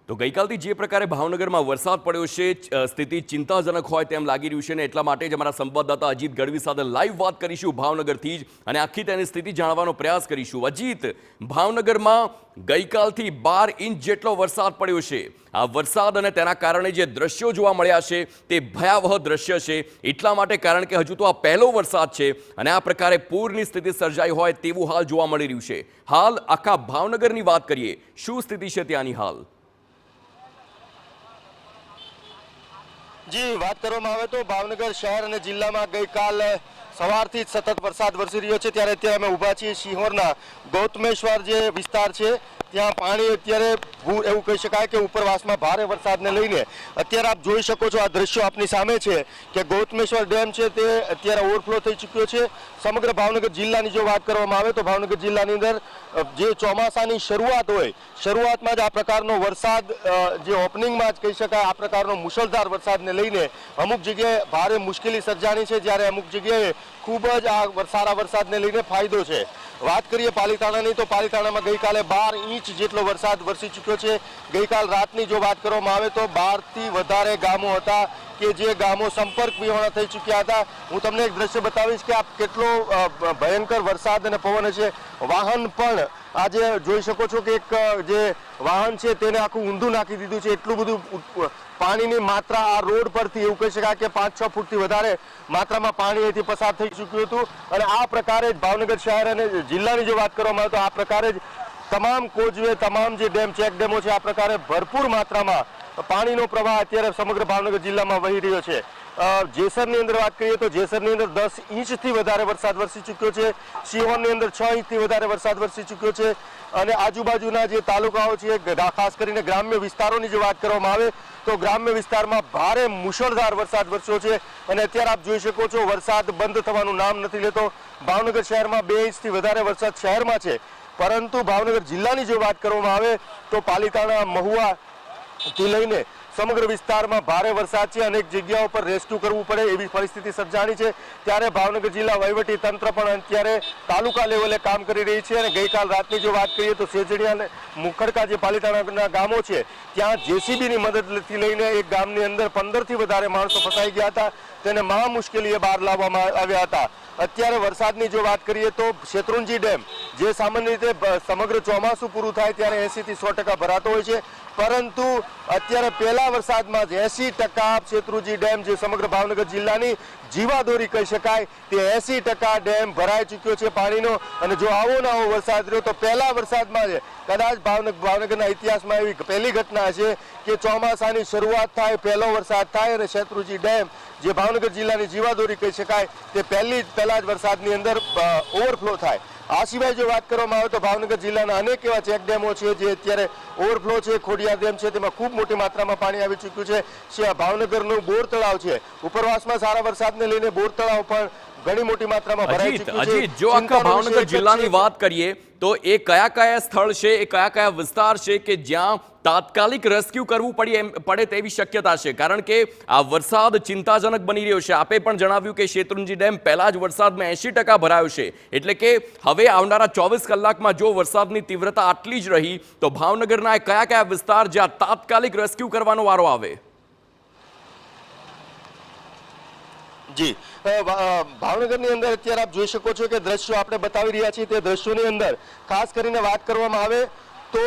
તો ગઈકાલથી જે પ્રકારે ભાવનગરમાં વરસાદ પડ્યો છે સ્થિતિ ચિંતાજનક હોય તેમ લાગી રહ્યું છે અને એટલા માટે જ અમારા સંવાદદાતા અજીત ગઢવી સાથે લાઈવ વાત કરીશું ભાવનગરથી જ અને આખી તેની સ્થિતિ જાણવાનો પ્રયાસ કરીશું। અજીત, ભાવનગરમાં ગઈકાલથી 12 ઇંચ જેટલો વરસાદ પડ્યો છે। આ વરસાદ અને તેના કારણે જે દ્રશ્યો જોવા મળ્યા છે તે ભયાવહ દ્રશ્ય છે, એટલા માટે કારણ કે હજુ તો આ પહેલો વરસાદ છે અને આ પ્રકારે પૂરની સ્થિતિ સર્જાઈ હોય તેવું હાલ જોવા મળી રહ્યું છે। હાલ આખા ભાવનગરની વાત કરીએ, શું સ્થિતિ છે ત્યાંની હાલ? જી, વાત કરવામાં આવે તો ભાવનગર શહેર અને જિલ્લામાં ગઈકાલ સવારથી જ સતત વરસાદ વરસી રહ્યો છે। ત્યારે અત્યારે અમે ઊભા છીએ સિહોરના ગૌતમેશ્વર જે વિસ્તાર છે ત્યાં પાણી અત્યારે એવું કહી શકાય કે ઉપરવાસમાં ભારે વરસાદને લઈને અત્યારે આપ જોઈ શકો છો, આ દ્રશ્યો આપની સામે છે કે ગૌતમેશ્વર ડેમ છે તે અત્યારે ઓવરફ્લો થઈ ચૂક્યો છે। સમગ્ર ભાવનગર જિલ્લાની જો વાત કરવામાં આવે તો ભાવનગર જિલ્લાની અંદર જે ચોમાસાની શરૂઆત હોય, શરૂઆતમાં જ આ પ્રકારનો વરસાદ જે ઓપનિંગમાં જ કહી શકાય આ પ્રકારનો મુશળધાર વરસાદને લઈને અમુક જગ્યાએ ભારે મુશ્કેલી સર્જાણી છે, જ્યારે અમુક જગ્યાએ ખૂબ જ આ સારા વરસાદને લઈને ફાયદો છે। વાત કરીએ પાલીતાણાની તો પાલીતાણામાં ગઈકાલે 12 ઇંચ જેટલો વરસાદ વરસી ચૂક્યો છે। ગઈકાલ રાતની જો વાત કરવામાં આવે તો 12 થી વધારે ગામો હતા કે જે ગામો સંપર્ક વિહોણા થઈ ચૂક્યા હતા। હું તમને એક દ્રશ્ય બતાવીશ કે આ કેટલો ભયંકર વરસાદ અને પવન છે। વાહન પણ આજે જોઈ શકો છો કે એક જે વાહન છે તેને આખું ઊંધું નાખી દીધું છે। એટલું બધું પાણીની માત્રા આ રોડ પરથી એવું કહી શકાય કે 5-6 ફૂટથી વધારે માત્રામાં પાણી અહીંથી પસાર થઈ ચૂક્યું હતું અને આ પ્રકારે જ ભાવનગર શહેર અને જિલ્લાની જો વાત કરવામાં આવે તો આ પ્રકારે જ તમામ કોઝવે, તમામ જે ડેમ, ચેક ડેમો છે આ પ્રકારે ભરપૂર માત્રામાં પાણીનો પ્રવાહ અત્યારે સમગ્ર ભાવનગર જિલ્લામાં વહી રહ્યો છે। જેસરની અંદર વાત કરીએ તો જેસરની અંદર 10 ઇંચથી વધારે વરસાદ વરસી ચૂક્યો છે। સિહોરની અંદર 6 ઇંચથી વધારે વરસાદ વરસી ચૂક્યો છે અને આજુબાજુના જે તાલુકાઓ છે, ખાસ કરીને ગ્રામ્ય વિસ્તારોની જો વાત કરવામાં આવે તો ગ્રામ્ય વિસ્તારમાં ભારે મુશળધાર વરસાદ વરસ્યો છે અને અત્યારે આપ જોઈ શકો છો વરસાદ બંધ થવાનું નામ નથી લેતો। ભાવનગર શહેરમાં 2 ઇંચથી વધારે વરસાદ શહેરમાં છે, પરંતુ ભાવનગર જિલ્લાની જો વાત કરવામાં આવે તો પાલીતાણા, મહુવાથી લઈને સમગ્ર વિસ્તારમાં ભારે વરસાદ છે। અનેક જગ્યાઓ પર રેસ્ક્યુ કરવું પડે એવી પરિસ્થિતિ સર્જાણી છે। ત્યારે ભાવનગર જિલ્લા વહીવટી તંત્ર પણ અત્યારે તાલુકા લેવલે કામ કરી રહી છે અને ગઈકાલ રાતની જો વાત કરીએ તો સેજડિયા અને મુખડકા જે પાલીતાણાના ગામો છે ત્યાં જેસીબીની મદદથી લઈને એક ગામની અંદર 15થી વધારે માણસો ફસાઈ ગયા હતા, તેને મહા મુશ્કેલીએ બહાર લાવવામાં આવ્યા હતા। અત્યારે વરસાદની જો વાત કરીએ તો શેત્રુંજી ડેમ જે સામાન્ય રીતે સમગ્ર ચોમાસું પૂરું થાય ત્યારે 80 થી 100% ભરાતો હોય છે, પરંતુ અત્યારે પહેલા વરસાદમાં જ 80% શેત્રુંજી ડેમ જે સમગ્ર ભાવનગર જિલ્લાની જીવાદોરી કહી શકાય તે 80% ડેમ ભરાઈ ચૂક્યો છે પાણીનો। અને જો આવો ના આવો વરસાદ રહ્યો તો પહેલા વરસાદમાં જ કદાચ ભાવનગરના ઇતિહાસમાં એવી પહેલી ઘટના છે કે ચોમાસાની શરૂઆત થાય, પહેલો વરસાદ થાય અને શેત્રુંજી ડેમ જે ભાવનગર જિલ્લાની જીવાદોરી કહી શકાય તે પહેલા જ વરસાદની અંદર ઓવરફ્લો થાય। આ સિવાય જો વાત કરવામાં આવે તો ભાવનગર જિલ્લાના અનેક એવા ચેક ડેમો છે જે અત્યારે ઓવરફ્લો છે। ખોડિયાર ડેમ છે તેમાં ખૂબ મોટી માત્રામાં પાણી આવી ચૂક્યું છે। ભાવનગરનું બોર તળાવ છે, ઉપરવાસમાં સારા વરસાદને લઈને બોર તળાવ પણ ઘણી મોટી માત્રામાં ભરાઈ ચૂક્યું છે। અજીત, જો આખા ભાવનગર જિલ્લાની વાત કરીએ તો એ કયા કયા સ્થળ છે, એ કયા કયા વિસ્તાર છે કે જ્યાં તાત્કાલિક રેસ્ક્યુ કરવું પડે તેવી શક્યતા છે? કારણ કે આ વરસાદ ચિંતાજનક બની રહ્યો છે। આપે પણ જણાવ્યું કે શેત્રુંજી ડેમ પહેલા જ વરસાદમાં 80% ભરાયો છે, એટલે કે હવે આવનારા 24 કલાકમાં જો વરસાદની તીવ્રતા આટલી જ રહી તો ભાવનગરના કયા કયા વિસ્તાર જ્યાં તાત્કાલિક રેસ્ક્યુ કરવાનો વારો આવે? જી, ભાવનગરની અંદર અત્યારે આપ જોઈ શકો છો કે દ્રશ્યો આપણે બતાવી રહ્યા છીએ તે દ્રશ્યોની અંદર ખાસ કરીને વાત કરવામાં આવે તો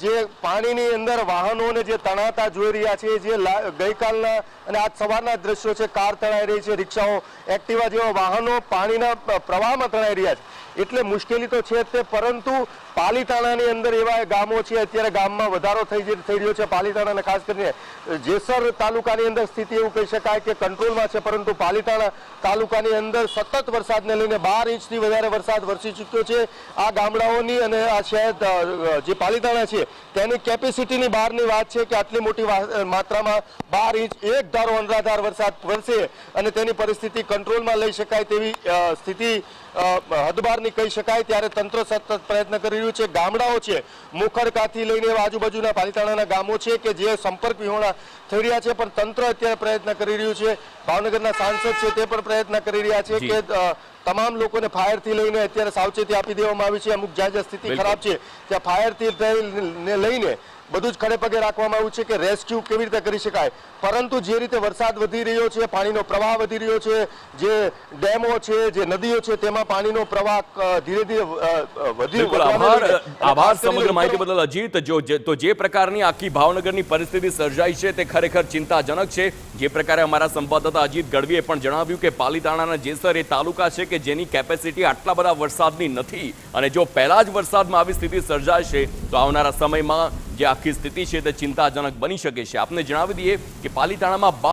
જે પાણીની અંદર વાહનોને જે તણાતા જોઈ રહ્યા છે, જે ગઈકાલના અને આજ સવારના દ્રશ્યો છે, કાર તણાઈ રહી છે, રિક્ષાઓ, એક્ટિવા જેવા વાહનો પાણીના પ્રવાહમાં તણાઈ રહ્યા છે, એટલે મુશ્કેલી તો છે તે, પરંતુ પાલીતાણાની અંદર એવા ગામો છે અત્યારે ગામમાં વધારો થઈ રહ્યો છે। પાલીતાણા ખાસ કરીને જેસર તાલુકાની અંદર સ્થિતિ એવું કહી શકાય કે કંટ્રોલમાં છે, પરંતુ પાલીતાણા તાલુકાની અંદર સતત વરસાદને લઈને 12 ઇંચથી વધારે વરસાદ વરસી ચૂક્યો છે। આ ગામડાઓની અને આ શહેર જે પાલીતાણા છે તેની કેપેસિટીની બહારની વાત છે કે આટલી મોટી માત્રામાં 12 ઇંચ એક ધારો અનરાધાર વરસાદ વરસે અને તેની પરિસ્થિતિ કંટ્રોલમાં લઈ શકાય તેવી સ્થિતિ હદબારની કહી શકાય। ત્યારે તંત્ર સતત પ્રયત્ન કરી રહ્યું છે। ગામડાઓ છે મુખડકાથી લઈને આજુબાજુના પાલીતાણાના ગામો છે કે જે સંપર્ક વિહોણા થઈ રહ્યા છે, પણ તંત્ર અત્યારે પ્રયત્ન કરી રહ્યું છે। ભાવનગરના સાંસદ છે તે પણ પ્રયત્ન કરી રહ્યા છે કે તમામ લોકોને ફાયરથી લઈને અત્યારે સાવચેતી આપી દેવામાં આવી છે। અમુક જ્યાં જ્યાં સ્થિતિ ખરાબ છે ત્યાં ફાયરથી લઈને બધું જ ખડે પગે રાખવામાં આવ્યું છે કે રેસ્ક્યુ કેવી રીતે કરી શકાય, પરંતુ જે રીતે વરસાદ વધી રહ્યો છે, પાણીનો પ્રવાહ વધી રહ્યો છે, જે ડેમો છે, જે નદીઓ છે, તેમાં પાણીનો પ્રવાહ ધીરે ધીરે બિલકુલ આભાર સમગ્ર માહિતી બદલ અજીત. તો જે પ્રકારની આખી ભાવનગરની પરિસ્થિતિ સર્જાઈ છે તે ખરેખર ચિંતાજનક છે. જે પ્રકારે અમારા સંવાદદાતા અજીત ગઢવીએ પણ જણાવ્યું કે પાલીતાણાના જેસર એ તાલુકા છે કે જેની કેપેસિટી આટલા બધા વરસાદની નથી, અને જો પહેલા જ વરસાદમાં આવી સ્થિતિ સર્જાશે તો આવનારા સમયમાં જે આખી સ્થિતિ છે તે ચિંતાજનક બની શકે છે. આપને જણાવી દઈએ કે પાલીતાણામાં